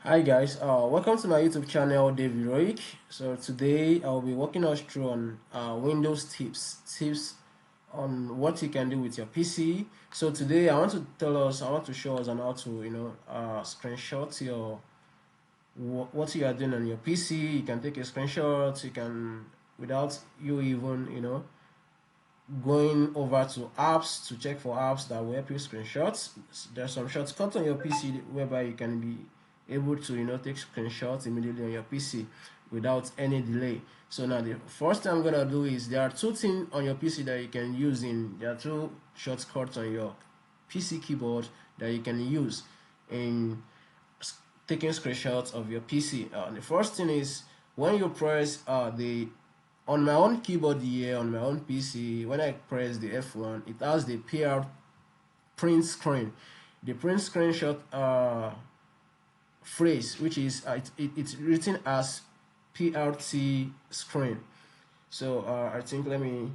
Hi guys, welcome to my YouTube channel, David Heroic. So today I'll be walking us through on Windows tips on what you can do with your PC. So today I want to show us on how to screenshot your what you are doing on your PC. You can take a screenshot. You can without you even going over to apps to check for apps that will help you screenshots. There's some shortcuts on your PC whereby you can be able to take screenshots immediately on your PC without any delay. So now the first thing I'm gonna do is there are two things on your PC that you can use there are two shortcuts on your PC keyboard that you can use in taking screenshots of your PC. The first thing is when you press the on my own keyboard here on my own PC, when I press the F1, it has the print screen. The print screenshot phrase, which is it's written as PRT screen. So I think let me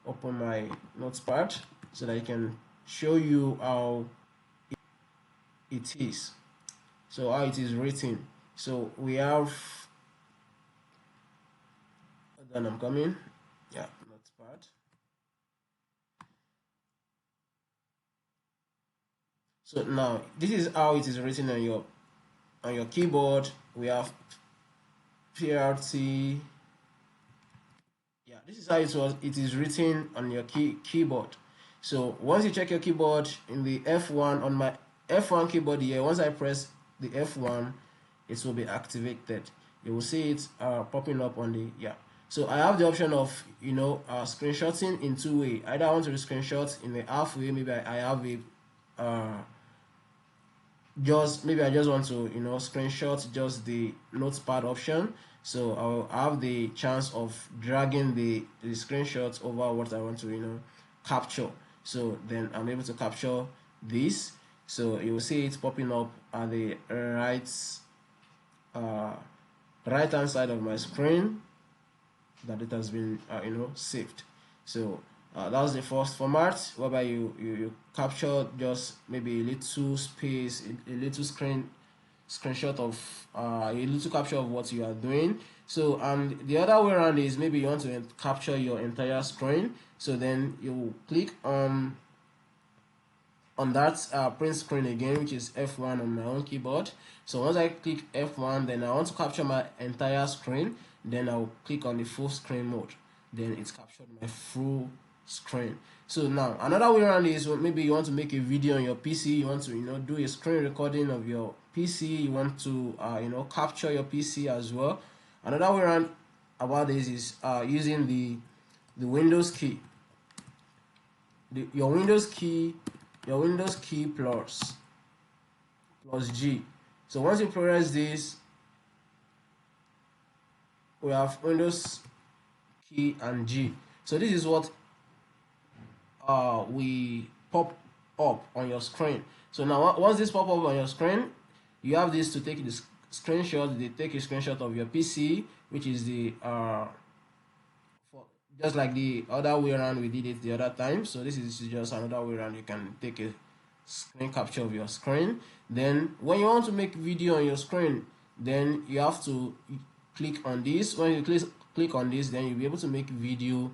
open my notepad so that I can show you how it is. So how it is written. So we have then I'm coming. Yeah, notepad. So now this is how it is written on your keyboard. We have PRT. Yeah, this is how it is written on your keyboard. So once you check your keyboard in the F1 on my F1 keyboard here, once I press the F1, it will be activated. You will see it popping up on the So I have the option of screenshotting in two ways. Either I want to screenshot in the halfway, maybe I have a maybe I just want to screenshot just the notepad option, so I'll have the chance of dragging the screenshots over what I want to capture. So then I'm able to capture this, so you will see it popping up at the right hand side of my screen that it has been saved. So that's the first format whereby you capture just maybe a little space, a little screenshot of a little capture of what you are doing. So the other way around is maybe you want to capture your entire screen. So then you click on that print screen again, which is F1 on my own keyboard. So once I click F1, then I want to capture my entire screen, then I'll click on the full screen mode, then it's captured my full screen. So now another way around is maybe you want to make a video on your PC, you want to do a screen recording of your PC, you want to capture your PC as well. Another way around about this is using the Windows key, your Windows key plus G. So once you press this, we have Windows key and G. So this is what we pop up on your screen. So now once this pop up on your screen, you have this to take the screenshot. They take a screenshot of your PC, which is the just like the other way around we did it the other time. So this is just another way around. You can take a screen capture of your screen. Then when you want to make video on your screen, then you have to click on this. When you click on this, then you'll be able to make video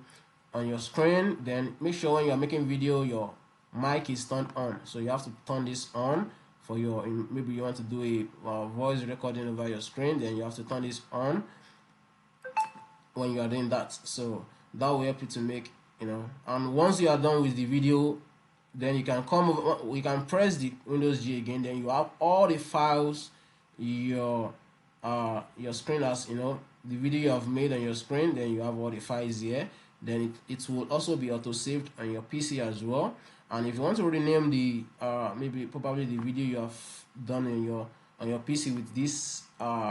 on your screen. Then make sure when you're making video your mic is turned on, so you have to turn this on for your maybe you want to do a voice recording over your screen, then you have to turn this on when you are doing that. So that will help you to make and once you are done with the video, then you can come over, we can press the Windows G again, then you have all the files your screen has the video you have made on your screen, then you have all the files here. Then it will also be auto saved on your PC as well. And if you want to rename the probably the video you have done on your PC with this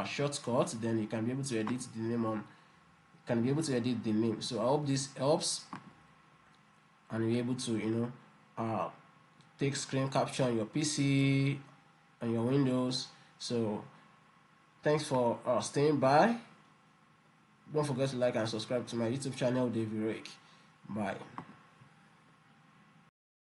shortcut, then you can be able to edit the name So I hope this helps and you're able to take screen capture on your PC and your Windows. So thanks for staying by. Don't forget to like and subscribe to my YouTube channel, David Heroic. Bye.